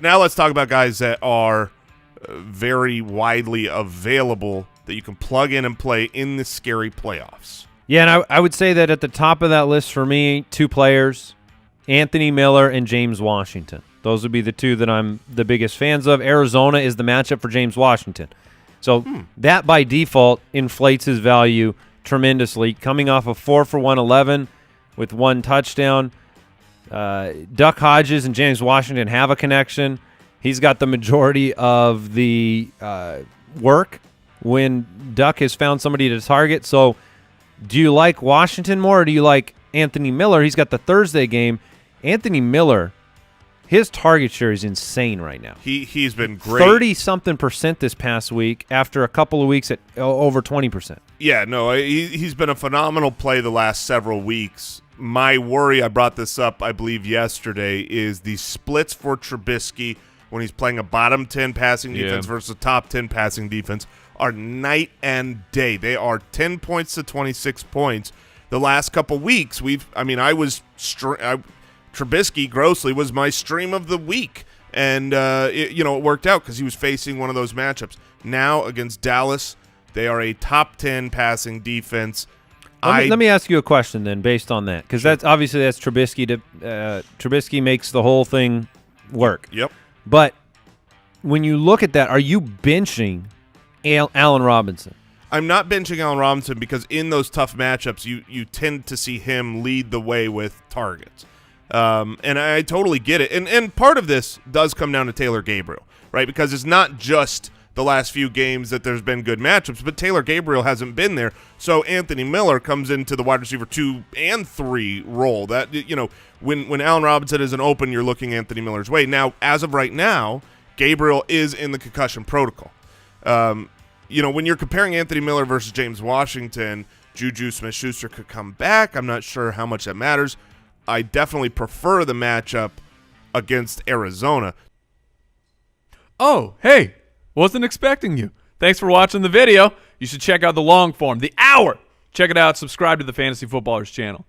Now let's talk about guys that are very widely available that you can plug in and play in the scary playoffs. Yeah, and I would say that at the top of that list for me, 2 players, Anthony Miller and James Washington. Those would be the 2 that I'm the biggest fans of. Arizona is the matchup for James Washington. So that by default inflates his value tremendously. Coming off of 4 for 111 with 1 touchdown. Duck Hodges and James Washington have a connection. He's got the majority of the work when Duck has found somebody to target. So do you like Washington more or do you like Anthony Miller? He's got the Thursday game. Anthony Miller, his target share is insane right now. He's been great. 30-something% this past week after a couple of weeks at over 20%. Yeah, no, he's been a phenomenal play the last several weeks. My worry, I brought this up, I believe, yesterday, is the splits for Trubisky when he's playing a bottom 10 passing defense versus a top 10 passing defense are night and day. They are 10 points to 26 points. The last couple weeks, Trubisky grossly was my stream of the week, and it worked out because he was facing one of those matchups. Now against Dallas, they are a top 10 passing defense. Let me ask you a question then, based on that, because that's Trubisky. Trubisky makes the whole thing work. Yep. But when you look at that, are you benching Allen Robinson? I'm not benching Allen Robinson because in those tough matchups, you tend to see him lead the way with targets. And I totally get it. And part of this does come down to Taylor Gabriel, right? Because it's not just the last few games that there's been good matchups, but Taylor Gabriel hasn't been there. So Anthony Miller comes into the wide receiver 2 and 3 role. That, when Allen Robinson isn't open, you're looking Anthony Miller's way. Now, as of right now, Gabriel is in the concussion protocol. When you're comparing Anthony Miller versus James Washington, Juju Smith-Schuster could come back. I'm not sure how much that matters. I definitely prefer the matchup against Arizona. Oh, hey, wasn't expecting you. Thanks for watching the video. You should check out the long form, the hour. Check it out. Subscribe to the Fantasy Footballers channel.